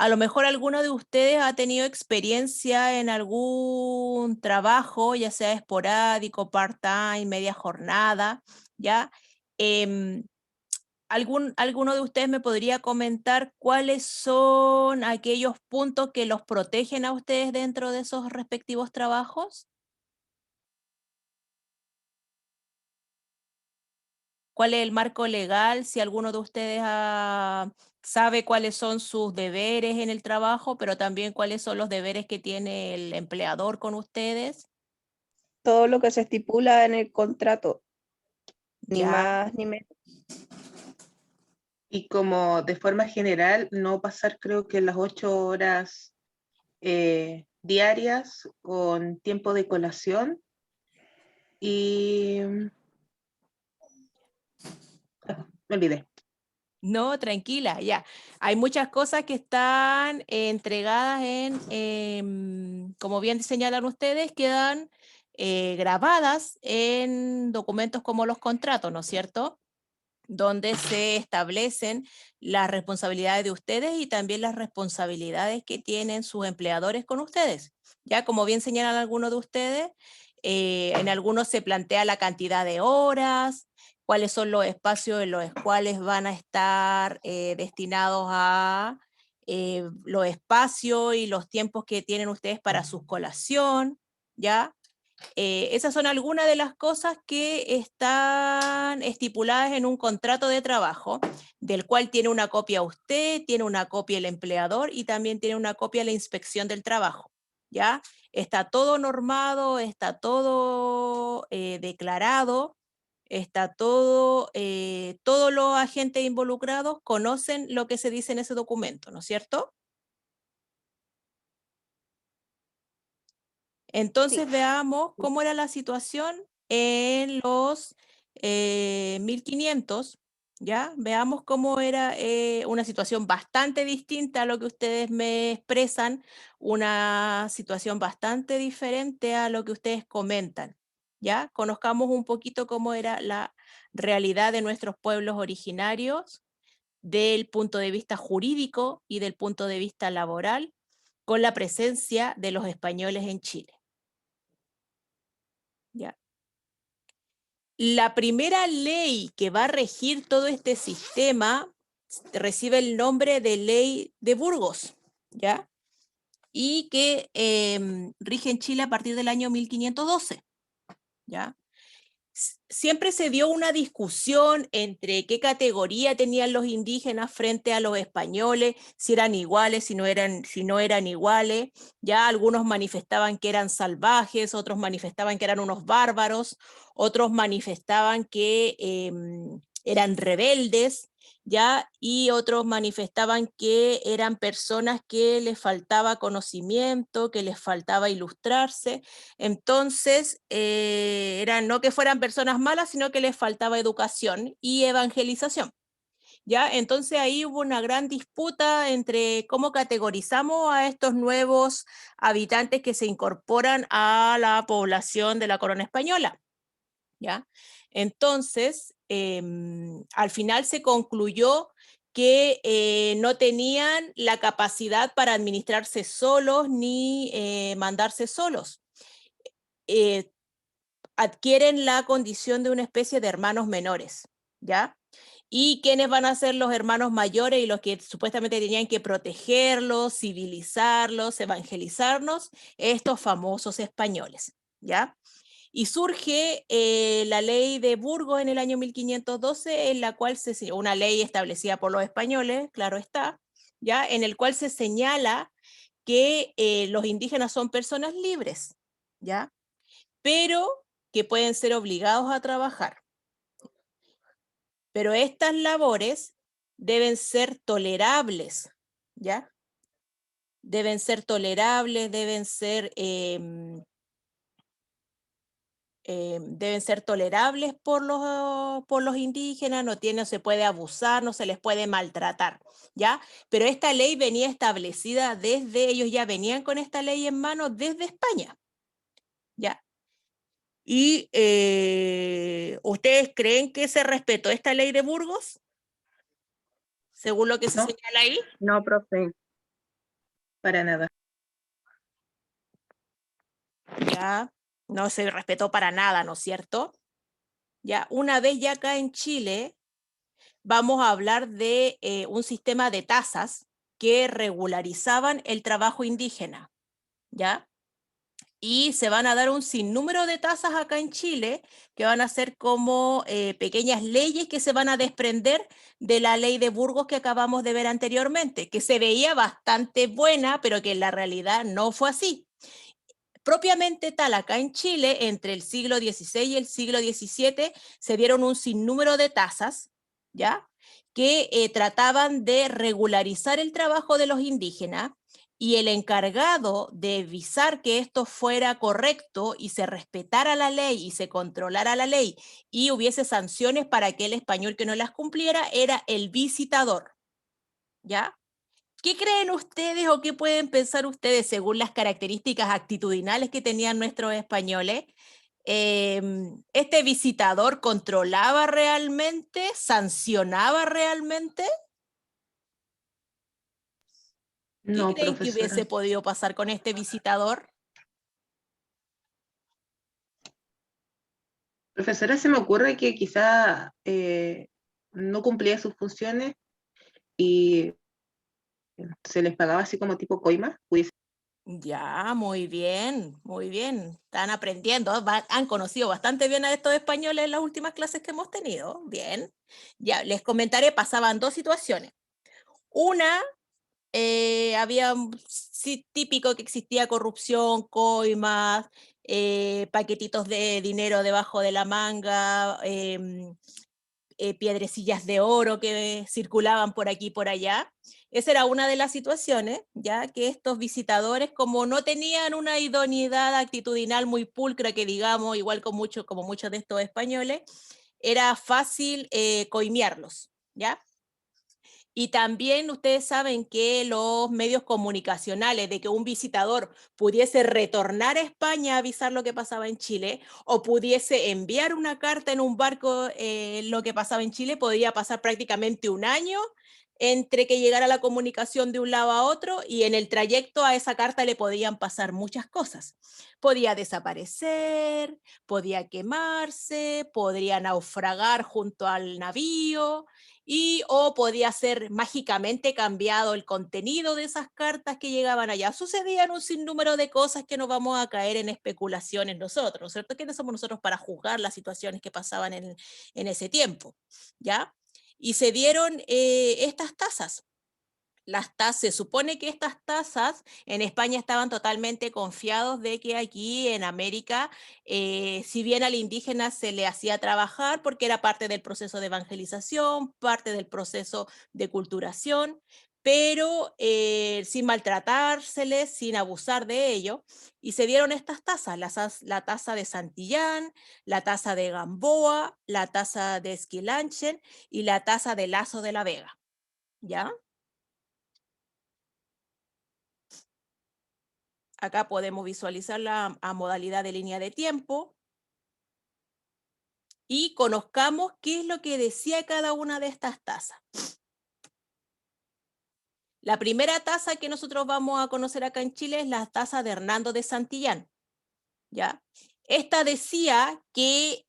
A lo mejor alguno de ustedes ha tenido experiencia en algún trabajo, ya sea esporádico, part-time, media jornada, ¿ya? Em, ¿Alguno de ustedes me podría comentar cuáles son aquellos puntos que los protegen a ustedes dentro de esos respectivos trabajos? ¿Cuál es el marco legal? Si alguno de ustedes sabe cuáles son sus deberes en el trabajo, pero también cuáles son los deberes que tiene el empleador con ustedes. Todo lo que se estipula en el contrato, ni Ya, más ni menos. Y como de forma general, no pasar creo que las 8 horas diarias con tiempo de colación y me olvidé. no, tranquila, ya. Hay muchas cosas que están entregadas como bien señalan ustedes, quedan grabadas en documentos como los contratos, ¿no es cierto? Donde se establecen las responsabilidades de ustedes y también las responsabilidades que tienen sus empleadores con ustedes. Ya, como bien señalan algunos de ustedes, en algunos se plantea la cantidad de horas, cuáles son los espacios en los cuales van a estar destinados a los espacios y los tiempos que tienen ustedes para su colación, ¿ya? Esas son algunas de las cosas que están estipuladas en un contrato de trabajo, del cual tiene una copia usted, tiene una copia el empleador y también tiene una copia la inspección del trabajo, ¿ya? Está todo normado, está todo declarado, está todo, todos los agentes involucrados conocen lo que se dice en ese documento, ¿no es cierto? Entonces Sí. veamos cómo era la situación en los 1500, ¿ya? Veamos cómo era una situación bastante distinta a lo que ustedes me expresan, una situación bastante diferente a lo que ustedes comentan, ¿ya? Conozcamos un poquito cómo era la realidad de nuestros pueblos originarios del punto de vista jurídico y del punto de vista laboral con la presencia de los españoles en Chile. Ya. La primera ley que va a regir todo este sistema recibe el nombre de Ley de Burgos, ¿ya? Y que rige en Chile a partir del año 1512, ¿ya? Siempre se dio una discusión entre qué categoría tenían los indígenas frente a los españoles, si eran iguales, si no eran iguales. Ya algunos manifestaban que eran salvajes, otros manifestaban que eran unos bárbaros, otros manifestaban que eran rebeldes, ¿ya? Y otros manifestaban que eran personas que les faltaba conocimiento, que les faltaba ilustrarse. Entonces, eran no que fueran personas malas, sino que les faltaba educación y evangelización. ¿Ya? Entonces ahí hubo una gran disputa entre cómo categorizamos a estos nuevos habitantes que se incorporan a la población de la corona española. ¿Ya? Entonces, al final se concluyó que no tenían la capacidad para administrarse solos ni mandarse solos. Eh, Adquieren la condición de una especie de hermanos menores, ¿ya? ¿Y quiénes van a ser los hermanos mayores y los que supuestamente tenían que protegerlos, civilizarlos, evangelizarnos? Estos famosos españoles, ¿ya? Y surge la ley de Burgos en el año 1512, en la cual una ley establecida por los españoles, claro está, ¿ya? En el cual se señala que los indígenas son personas libres, ¿ya? Pero que pueden ser obligados a trabajar. Pero estas labores deben ser tolerables, ¿ya? Deben ser tolerables, deben ser tolerables por los indígenas, no se puede abusar, no se les puede maltratar, ¿ya? Pero esta ley venía establecida ellos ya venían con esta ley en mano desde España, ¿ya? ¿Y ustedes creen que se respetó esta ley de Burgos? Según lo que se ¿No? señala ahí. No, profe. para nada. Ya no se respetó para nada, ¿no es cierto? Ya una vez ya acá en Chile, vamos a hablar de un sistema de tasas que regularizaban el trabajo indígena, ¿ya? Y se van a dar un sinnúmero de tasas acá en Chile que van a ser como pequeñas leyes que se van a desprender de la ley de Burgos que acabamos de ver anteriormente, que se veía bastante buena, pero que en la realidad no fue así. Propiamente tal, acá en Chile, entre el siglo XVI y el siglo XVII, se dieron un sinnúmero de tasas, ¿ya? Que trataban de regularizar el trabajo de los indígenas, y el encargado de visar que esto fuera correcto y se respetara la ley y se controlara la ley y hubiese sanciones para aquel español que no las cumpliera era el visitador, ¿ya? ¿Qué creen ustedes o qué pueden pensar ustedes según las características actitudinales que tenían nuestros españoles? ¿Este visitador controlaba realmente? ¿Sancionaba realmente? ¿Qué No, creen que hubiese profesora. podido pasar con este visitador? Profesora, se me ocurre que quizá no cumplía sus funciones y se les pagaba así como tipo coima. Ya, muy bien, muy bien. Están aprendiendo, han conocido bastante bien a estos españoles en las últimas clases que hemos tenido. Bien. Ya, les comentaré, pasaban dos situaciones. Una, había sí, típico que existía corrupción, coimas, paquetitos de dinero debajo de la manga, piedrecillas de oro que circulaban por aquí y por allá. Esa era una de las situaciones, ya que estos visitadores, como no tenían una idoneidad actitudinal muy pulcra, que digamos, igual como muchos de estos españoles, era fácil coimearlos, ¿ya? Y también ustedes saben que los medios comunicacionales, de que un visitador pudiese retornar a España a avisar lo que pasaba en Chile, o pudiese enviar una carta en un barco lo que pasaba en Chile, podía pasar prácticamente un año entre que llegara la comunicación de un lado a otro, y en el trayecto a esa carta le podían pasar muchas cosas. Podía desaparecer, podía quemarse, podría naufragar junto al navío, y o podía ser mágicamente cambiado el contenido de esas cartas que llegaban allá. Sucedían un sinnúmero de cosas que no vamos a caer en especulaciones nosotros, ¿cierto? ¿Quiénes somos nosotros para juzgar las situaciones que pasaban en ese tiempo? ¿Ya? Y se dieron estas tasas. Se supone que estas tasas en España estaban totalmente confiados de que aquí en América, si bien al indígena se le hacía trabajar porque era parte del proceso de evangelización, parte del proceso de culturación, pero sin maltratárseles, sin abusar de ello, y se dieron estas tasas, la tasa de Santillán, la tasa de Gamboa, la tasa de Esquilanchen y la tasa de Lazo de la Vega, ¿ya? Acá podemos visualizar a modalidad de línea de tiempo y conozcamos qué es lo que decía cada una de estas tasas. La primera tasa que nosotros vamos a conocer acá en Chile es la tasa de Hernando de Santillán, ¿ya? Esta decía que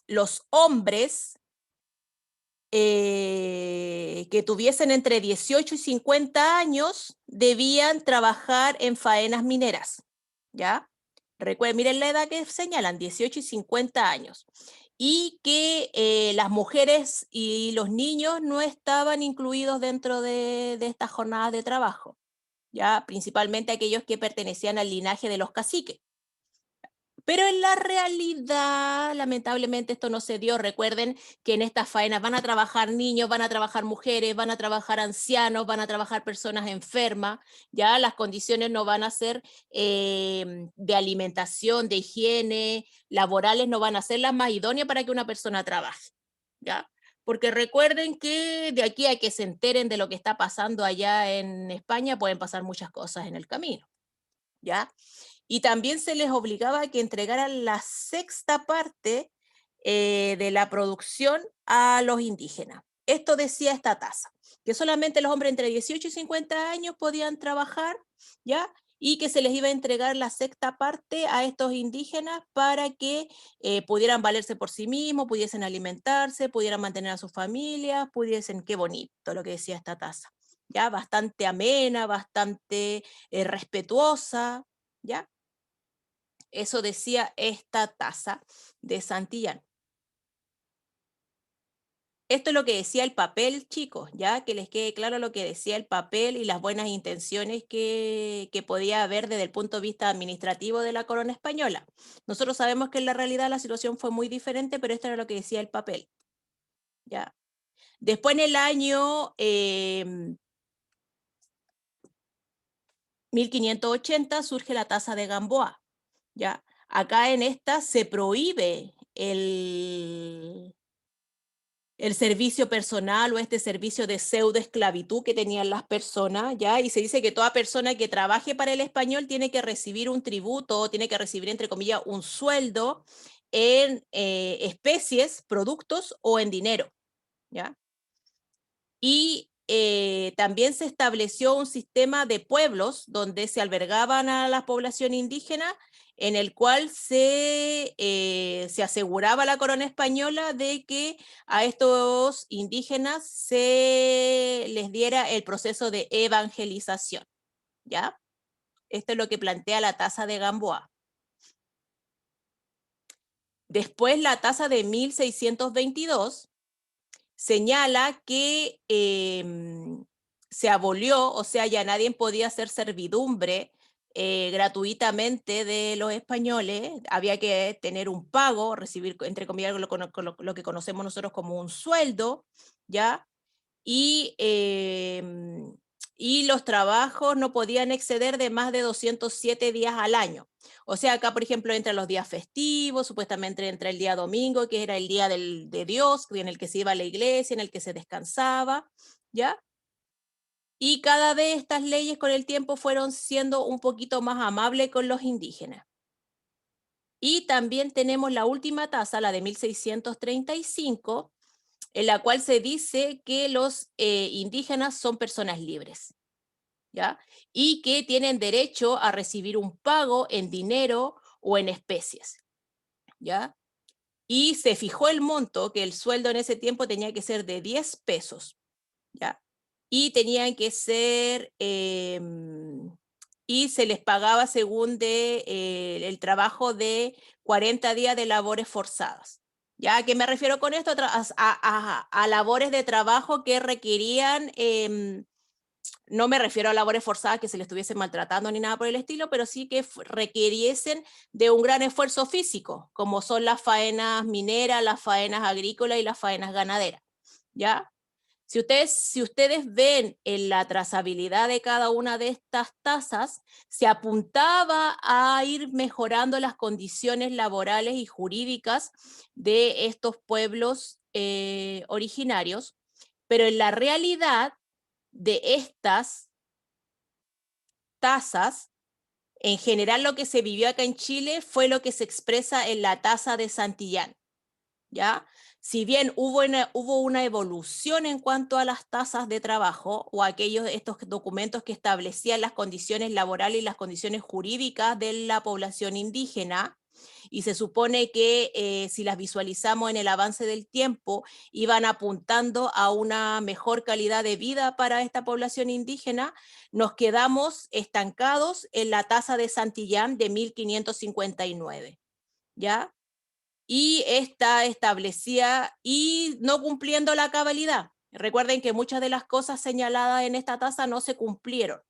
los hombres que tuviesen entre 18 y 50 años debían trabajar en faenas mineras, ¿ya? Recuerden, miren la edad que señalan, 18 y 50 años. Y que las mujeres y los niños no estaban incluidos dentro de estas jornadas de trabajo, ¿ya? Principalmente aquellos que pertenecían al linaje de los caciques. Pero en la realidad, lamentablemente, esto no se dio. Recuerden que en estas faenas van a trabajar niños, van a trabajar mujeres, van a trabajar ancianos, van a trabajar personas enfermas. Ya las condiciones no van a ser de alimentación, de higiene, laborales, no van a ser las más idóneas para que una persona trabaje. ¿Ya? Porque recuerden que de aquí a que se enteren de lo que está pasando allá en España, pueden pasar muchas cosas en el camino. ¿Ya? Y también se les obligaba a que entregaran la sexta parte de la producción a los indígenas. esto decía esta tasa, que solamente los hombres entre 18 y 50 años podían trabajar, ¿ya? Y que se les iba a entregar la sexta parte a estos indígenas para que pudieran valerse por sí mismos, pudiesen alimentarse, pudieran mantener a sus familias, pudiesen, qué bonito lo que decía esta tasa, ¿ya? Bastante amena, bastante respetuosa, ¿ya? Eso decía esta tasa de Santillán. Esto es lo que decía el papel, chicos, ya que les quede claro lo que decía el papel y las buenas intenciones que podía haber desde el punto de vista administrativo de la corona española. Nosotros sabemos que en la realidad la situación fue muy diferente, pero esto era lo que decía el papel. ¿Ya? Después en el año 1580 surge la tasa de Gamboa. ¿Ya? Acá en esta se prohíbe el servicio personal o este servicio de pseudoesclavitud que tenían las personas, ¿ya? Y se dice que toda persona que trabaje para el español tiene que recibir un tributo, tiene que recibir, entre comillas, un sueldo en especies, productos o en dinero, ¿ya? Y también se estableció un sistema de pueblos donde se albergaban a la población indígena, en el cual se aseguraba la corona española de que a estos indígenas se les diera el proceso de evangelización, ¿ya? Esto es lo que plantea la tasa de Gamboa. Después la tasa de 1622 señala que se abolió, o sea, ya nadie podía hacer servidumbre gratuitamente de los españoles, había que tener un pago, recibir, entre comillas, lo que conocemos nosotros como un sueldo, ¿ya? Y los trabajos no podían exceder de más de 207 días al año. O sea, acá, por ejemplo, entre los días festivos, supuestamente entre el día domingo, que era el día de Dios, en el que se iba a la iglesia, en el que se descansaba, ¿ya? Y cada vez estas leyes con el tiempo fueron siendo un poquito más amables con los indígenas. Y también tenemos la última tasa, la de 1635, en la cual se dice que los indígenas son personas libres, ¿ya? Y que tienen derecho a recibir un pago en dinero o en especies, ¿ya? Y se fijó el monto, que el sueldo en ese tiempo tenía que ser de 10 pesos, ¿ya? Y tenían que ser, y se les pagaba según el trabajo de 40 días de labores forzadas. ¿Ya? ¿A qué me refiero con esto? A labores de trabajo que requerían, no me refiero a labores forzadas que se les estuviese maltratando ni nada por el estilo, pero sí que requiriesen de un gran esfuerzo físico, como son las faenas mineras, las faenas agrícolas y las faenas ganaderas, ¿ya? Si ustedes ven en la trazabilidad de cada una de estas tasas, se apuntaba a ir mejorando las condiciones laborales y jurídicas de estos pueblos originarios, pero en la realidad de estas tasas, en general lo que se vivió acá en Chile fue lo que se expresa en la tasa de Santillán, ¿ya? Si bien hubo una evolución en cuanto a las tasas de trabajo o estos documentos que establecían las condiciones laborales y las condiciones jurídicas de la población indígena, y se supone que si las visualizamos en el avance del tiempo, iban apuntando a una mejor calidad de vida para esta población indígena, nos quedamos estancados en la tasa de Santillán de 1559, ¿ya? Y esta establecía, y no cumpliendo la cabalidad. Recuerden que muchas de las cosas señaladas en esta tasa no se cumplieron.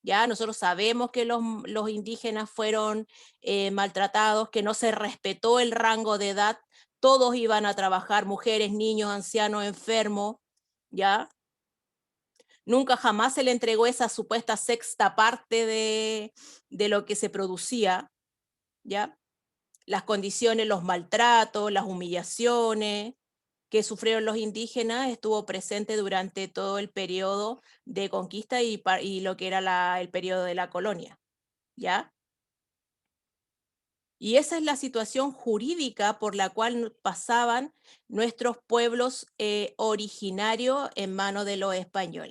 Ya nosotros sabemos que los indígenas fueron maltratados, que no se respetó el rango de edad, todos iban a trabajar, mujeres, niños, ancianos, enfermos, ¿ya? Nunca jamás se le entregó esa supuesta sexta parte de lo que se producía, ¿ya? Las condiciones, los maltratos, las humillaciones que sufrieron los indígenas estuvo presente durante todo el periodo de conquista y lo que era el periodo de la colonia, ¿ya? Y esa es la situación jurídica por la cual pasaban nuestros pueblos originarios en manos de los españoles.